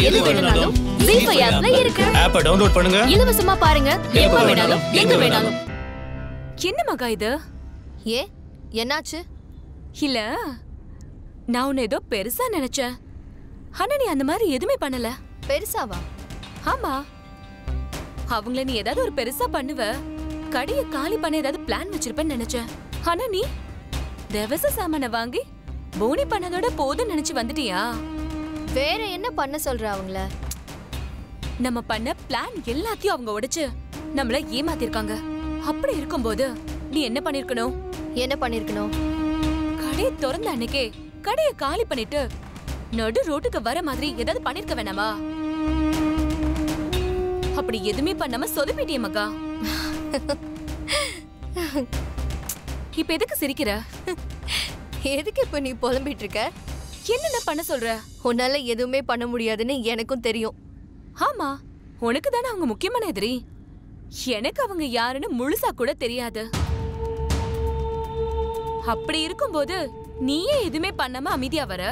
எது வேணும்னாலும் ஜீ5 ஆப்ல இருக்கு. ஆப்பை டவுன்லோட் பண்ணுங்க. இலவசமா பாருங்க. எப்ப வேணாலும் எங்க வேணாலும். என்ன மகா இது? ஏ என்னாச்சு? இல்ல நான் உன்னை ஏதோ பெருசா நினைச்சேன். ஆனா நீ அந்த மாதிரி எதுவுமே பண்ணல. பெருசாவா? ஆமா, அவங்கள நீ ஏதாவது ஒரு பெருசா பண்ணுவ, கடைய காலி பண்ண ஏதாவது பிளான் வச்சிருப்பேன்னு நினைச்சேன். ஆனா நீ தேவச சாமான வாங்கி போனி பண்ணதோட போதும் நினைச்சு வந்துட்டியா? வேற என்ன பண்ண சொல்ற அவங்கள? நம்ம பண்ண பிளான் எல்லாத்தையும் அவங்க உடைச்சு நம்மள ஏமாத்திருக்காங்க. அப்படி இருக்கும்போது நீ என்ன பண்ணிருக்கணும்? என்ன பண்ணிருக்கணும்? கடையை திறந்த அன்னைக்கே கடையை காலி பண்ணிட்டு நடு ரோட்டுக்கு வர மாதிரி ஏதாவது பண்ணிருக்க வேணாமா? அப்படி எதுவுமே பண்ணாம சொதப்பிட்டியே மகா. இப்ப எதுக்கு சிரிக்கிற? எதுக்கு இப்ப நீ புலம்பிட்டு இருக்க? என்ன பண்ண சொல்ற? உன்னால எதுவுமே பண்ண முடியாதுன்னு எனக்கும் தெரியும். ஆமா, உனக்கு தானே அவங்க முக்கியமான எதிரி. எனக்கு அவங்க யாருன்னு முழுசா கூட தெரியாது. அப்படி இருக்கும்போது நீயே எதுவுமே பண்ணாம அமைதியா வர.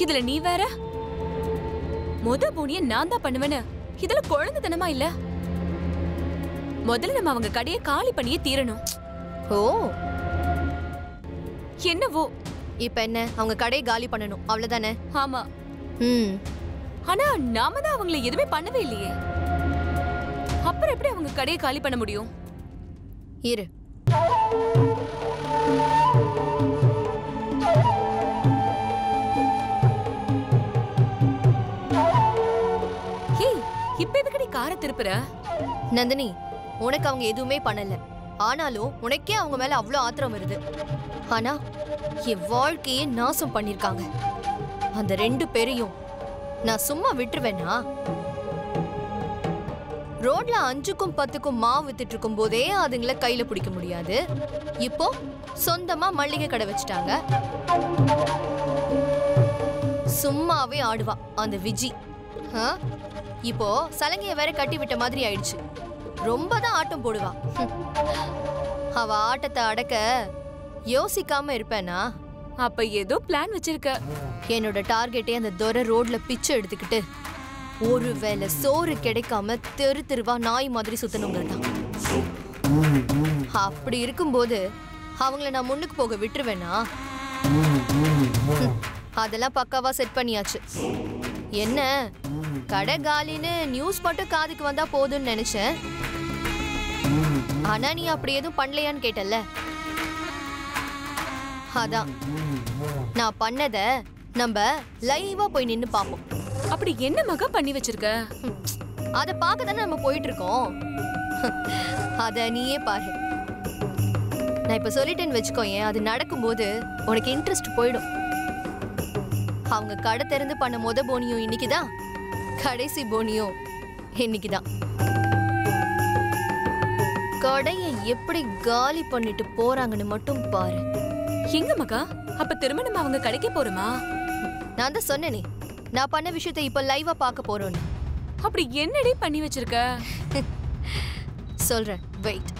இதுல நீ வேற போனிய நான் தான் பண்ணுவேன்னு இதுல குழந்தைத்தனமா இல்ல? முதல்ல நம்ம அவங்க கடையை காலி பண்ணியே தீரணும். ஓ, என்னவோ? இப்ப என்ன, அவங்க கடையை காலி பண்ணணும் அவ்வளவுதானே? ஆமா. ஆனா நாம தான் அவங்களை எதுவுமே பண்ணவே இல்லையே. அப்புறம் எப்படி அவங்க கடையை காலி பண்ண முடியும்? இரு. இப்ப எதுக்கடி காரை திருப்புற? நந்தினி, உனக்கு அவங்க எதுவுமே பண்ணல. ஆனாலும் உனக்கே அவங்க மேல அவ்வளவு ஆத்திரம் வருது. ஆனா என் வாழ்க்கையே நாசம் பண்ணிருக்காங்க. அந்த 2 பேரையும் நான் சும்மா விட்டுருவேனா? ரோட்ல 5க்கும் 10க்கும் மாவு வித்துட்டு இருக்கும் போதே அதுங்கள கையில பிடிக்க முடியாது. இப்போ சொந்தமா மளிகை கடை வச்சுட்டாங்க. சும்மாவே ஆடுவா அந்த விஜி. இப்போ சலங்கைய வேற கட்டி விட்ட மாதிரி ஆயிடுச்சு. ரொம்பதான் ஆட்டம் போடுவா. அவ ஆட்டத்தை அடக்க யோசிக்காம இருப்பேனா? அப்ப ஏதோ பிளான் வச்சிருக்க. என்னோட டார்கெட்டே அந்த துரை ரோட்ல பிச்சை எடுத்துக்கிட்டு ஒருவேளை சோறு கிடைக்காம தெரு தெருவா நாய் மாதிரி சுத்தணுங்க தான். அப்படி இருக்கும்போது அவங்கள நான் முன்னுக்கு போக விட்டுருவேனா? அதெல்லாம் பக்காவா செட் பண்ணியாச்சு. என்ன கடை காலின்னு நியூஸ் மட்டும் காதுக்கு வந்தா போதும்னு நினைச்சேன். ஆனா நீ அப்படி எதுவும் பண்ணலையான்னு கேட்டல்ல, அதான் நான் பண்ணத நம்ம லைவா போய் நின்னு பாப்போம். அப்படி என்ன மகா பண்ணி வச்சிருக்க? அத பார்க்க தானே நம்ம போயிட்டு இருக்கோம். அத நீயே பாரு. நான் இப்ப சொல்லிட்டேன்னு வச்சுக்கோயேன், அது நடக்கும்போது உனக்கு இன்ட்ரெஸ்ட் போயிடும். அவங்க கடை திறந்து பண்ண போனியும் இன்னைக்குதான், கடைசி போனியும் இன்னைக்குதான். கடையை எப்படி காலி பண்ணிட்டு போறாங்கன்னு மட்டும் பாரு. எங்க மகா? அப்ப திரும்ப நம்ம அவங்க கடைக்கு போறோமா? நான் தான் சொன்னேனே, நான் பண்ண விஷயத்தை இப்ப லைவா பார்க்க போறோன்னு. அப்படி என்னடி பண்ணி வச்சிருக்க? சொல்றேன், வெயிட்.